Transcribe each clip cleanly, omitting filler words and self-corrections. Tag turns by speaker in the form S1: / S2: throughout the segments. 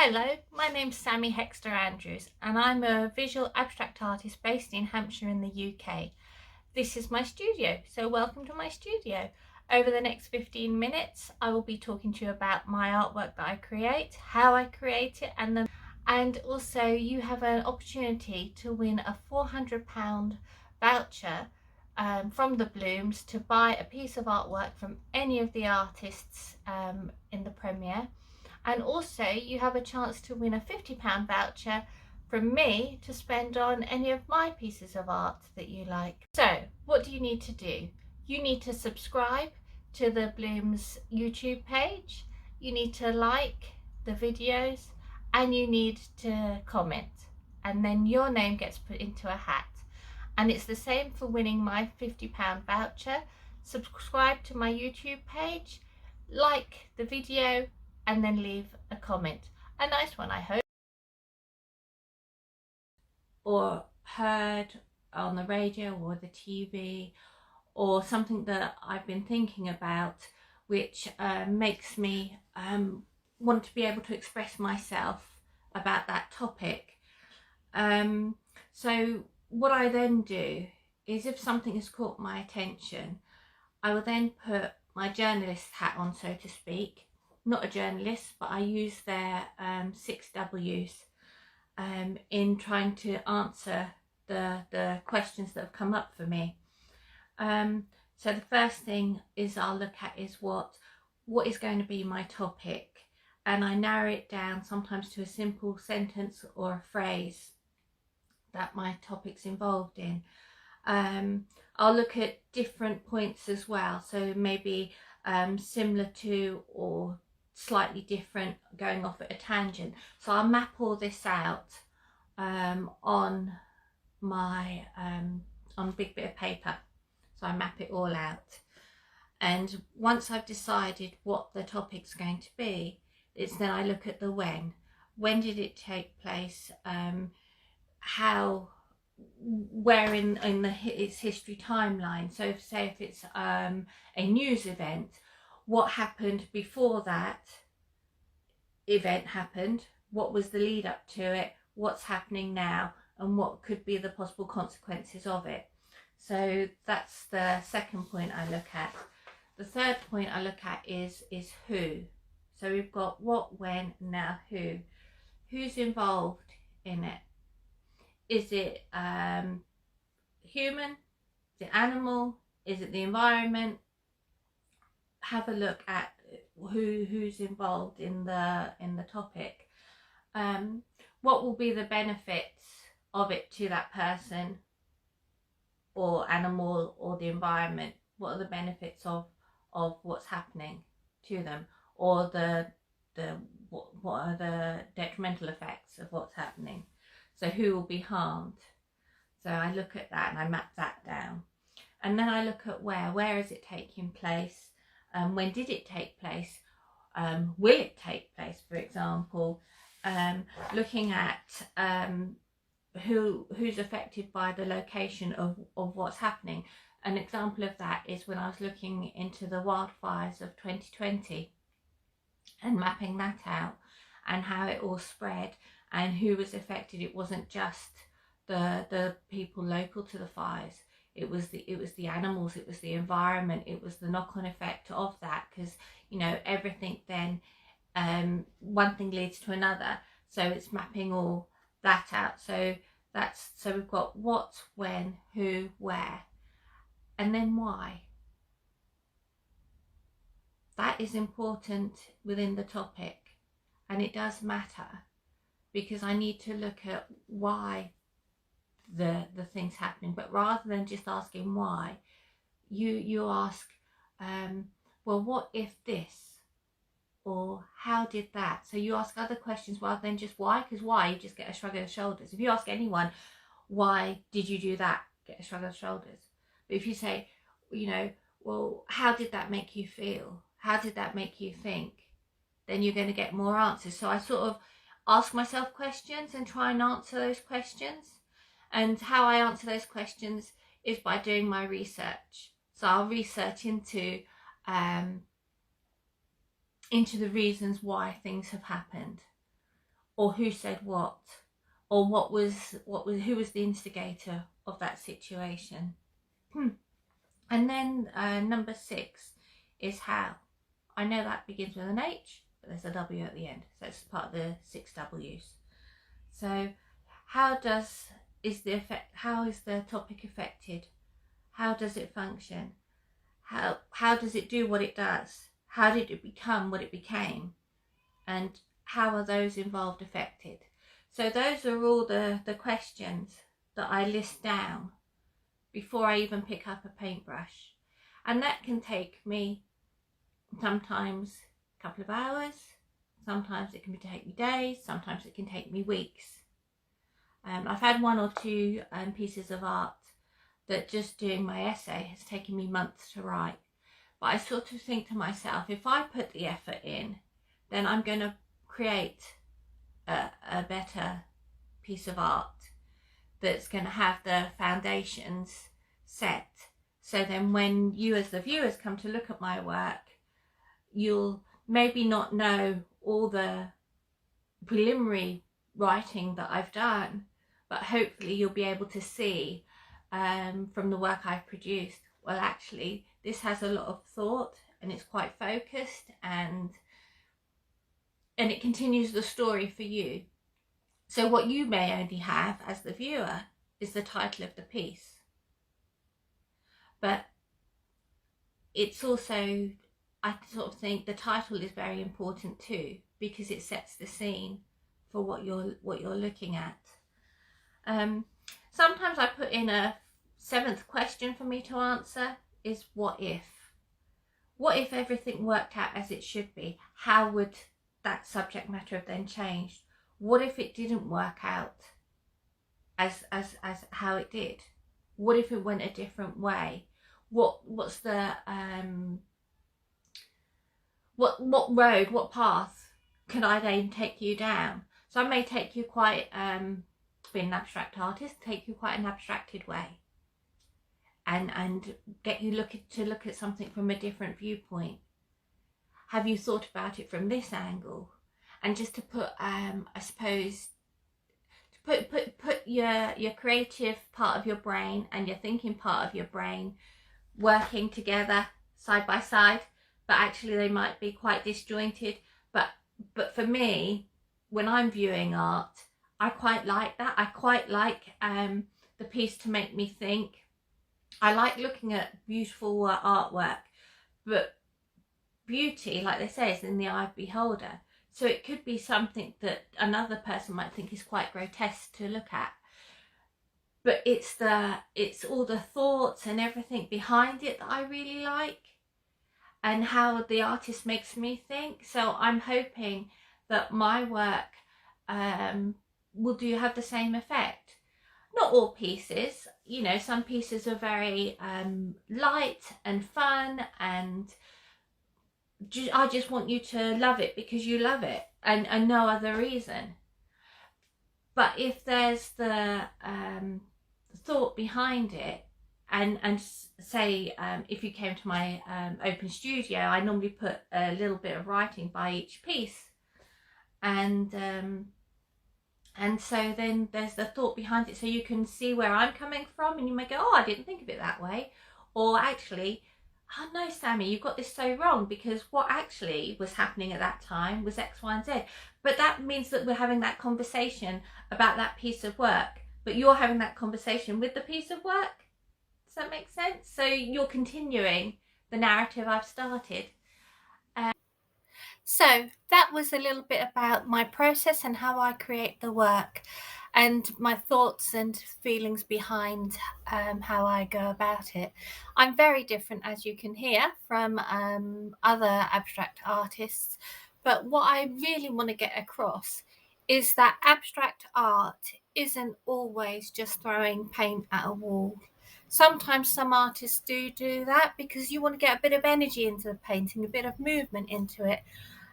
S1: Hello, my name's Sammy Hexter-Andrews and I'm a visual abstract artist based in Hampshire in the UK. This is my studio, so welcome to my studio. Over the next 15 minutes I will be talking to you about my artwork that I create, how I create it, and also you have an opportunity to win a £400 voucher from the Bloomz to buy a piece of artwork from any of the artists in the premiere. And also you have a chance to win a £50 voucher from me to spend on any of my pieces of art that you like. So what do you need to do? You need to subscribe to the Bloomz YouTube page, you need to like the videos, and you need to comment, and then your name gets put into a hat. And it's the same for winning my £50 voucher. Subscribe to my YouTube page, like the video, and then leave a comment. A nice one, I hope. Or heard on the radio or the TV, or something that I've been thinking about which makes me want to be able to express myself about that topic. So what I then do is, if something has caught my attention, I will then put my journalist hat on, so to speak. Not a journalist, but I use their 6 W's in trying to answer the questions that have come up for me. So the first thing is I'll look at is what is going to be my topic, and I narrow it down sometimes to a simple sentence or a phrase that my topic's involved in. I'll look at different points as well, so maybe similar to or slightly different, going off at a tangent. So I'll map all this out on my on a big bit of paper. So I map it all out, and once I've decided what the topic's going to be, it's then I look at the when did it take place, where in its history timeline. So say if it's a news event, what happened before that event happened, what was the lead up to it, what's happening now, and what could be the possible consequences of it. So that's the second point I look at. The third point I look at is who. So we've got what, when, now who. Who's involved in it? Is it human? Is it animal? Is it the environment? Have a look at who's involved in the topic. What will be the benefits of it to that person or animal or the environment? What are the benefits of what's happening to them, or what are the detrimental effects of what's happening? So who will be harmed? So I look at that and I map that down, and then I look at where is it taking place, when did it take place, will it take place, for example, looking at who's affected by the location of what's happening. An example of that is when I was looking into the wildfires of 2020 and mapping that out and how it all spread and who was affected. It wasn't just the people local to the fires, it was the animals, it was the environment, it was the knock-on effect of that, because you know everything then one thing leads to another, so it's mapping all that out. So we've got what, when, who, where, and then why. That is important within the topic, and it does matter, because I need to look at why the thing's happening. But rather than just asking why, you ask, well, what if this, or how did that? So you ask other questions rather than just why, because why, you just get a shrug of the shoulders. If you ask anyone, why did you do that, get a shrug of the shoulders. But if you say, you know, well, how did that make you feel? How did that make you think? Then you're going to get more answers. So I sort of ask myself questions and try and answer those questions. And how I answer those questions is by doing my research. So I'll research into the reasons why things have happened, or who said what, or who was the instigator of that situation. And then number 6 is how. I know that begins with an H, but there's a W at the end, so it's part of the 6 W's. So how is the topic affected? How does it function? How does it do what it does? How did it become what it became? And how are those involved affected? So those are all the questions that I list down before I even pick up a paintbrush. And that can take me sometimes a couple of hours, sometimes it can take me days, sometimes it can take me weeks. I've had 1 or 2 pieces of art that just doing my essay has taken me months to write. But I sort of think to myself, if I put the effort in, then I'm going to create a better piece of art that's going to have the foundations set. So then when you as the viewers come to look at my work, you'll maybe not know all the preliminary writing that I've done, but hopefully you'll be able to see from the work I've produced, well, actually this has a lot of thought and it's quite focused, and it continues the story for you. So what you may only have as the viewer is the title of the piece, but it's also, I sort of think the title is very important too, because it sets the scene for what you're looking at. Sometimes I put in a 7th question for me to answer is what if? What if everything worked out as it should be? How would that subject matter have then changed? What if it didn't work out as how it did? What if it went a different way? What's the what road, what path can I then take you down? So I may take you quite being an abstract artist, take you quite an abstracted way, and get you to look at something from a different viewpoint. Have you thought about it from this angle? And just to put I suppose to put your creative part of your brain and your thinking part of your brain working together side by side, but actually they might be quite disjointed. But for me, when I'm viewing art, I quite like that. I quite like the piece to make me think. I like looking at beautiful artwork, but beauty, like they say, is in the eye of the beholder. So it could be something that another person might think is quite grotesque to look at, but it's all the thoughts and everything behind it that I really like, and how the artist makes me think. So I'm hoping that my work will have the same effect. Not all pieces, you know, some pieces are very light and fun, and I just want you to love it because you love it, and no other reason. But if there's the thought behind it, and say if you came to my open studio, I normally put a little bit of writing by each piece, and so then there's the thought behind it, so you can see where I'm coming from, and you may go, oh, I didn't think of it that way, or actually, oh no, Sammy, you've got this so wrong, because what actually was happening at that time was X, Y, and Z. But that means that we're having that conversation about that piece of work, but you're having that conversation with the piece of work. Does that make sense? So you're continuing the narrative I've started. So that was a little bit about my process and how I create the work, and my thoughts and feelings behind how I go about it. I'm very different, as you can hear, from other abstract artists, but what I really want to get across is that abstract art isn't always just throwing paint at a wall. Sometimes some artists do that because you want to get a bit of energy into the painting, a bit of movement into it.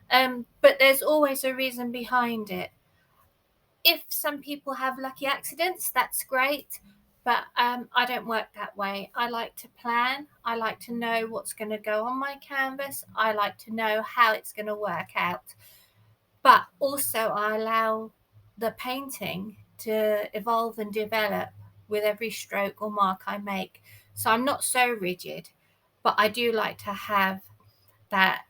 S1: But there's always a reason behind it. If some people have lucky accidents, that's great, but I don't work that way. I like to plan. I like to know what's going to go on my canvas. I like to know how it's going to work out. But also I allow the painting to evolve and develop with every stroke or mark I make. So I'm not so rigid, but I do like to have that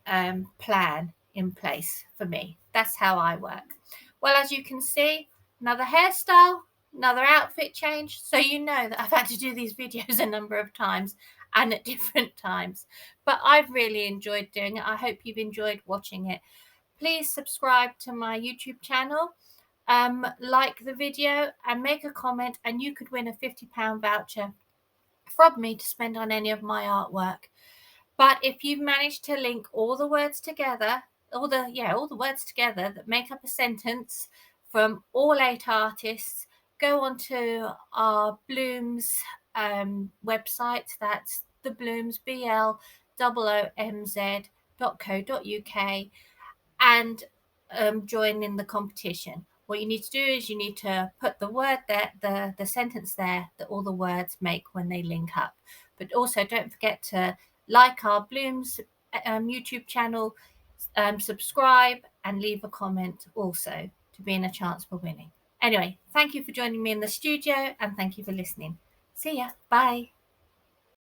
S1: plan in place for me. That's how I work. Well, as you can see, another hairstyle, another outfit change. So you know that I've had to do these videos a number of times and at different times. But I've really enjoyed doing it. I hope you've enjoyed watching it. Please subscribe to my YouTube channel, like the video and make a comment, and you could win a £50 voucher from me to spend on any of my artwork. But if you've managed to link all the words together, all the words together that make up a sentence from all 8 artists, go onto our Bloomz website. That's the Bloomz, BLOOMZ.co.uk, and join in the competition. What you need to do is you need to put the word there, the sentence there that all the words make when they link up. But also don't forget to like our Bloomz YouTube channel, subscribe and leave a comment also to be in a chance for winning. Anyway, thank you for joining me in the studio and thank you for listening. See ya. Bye.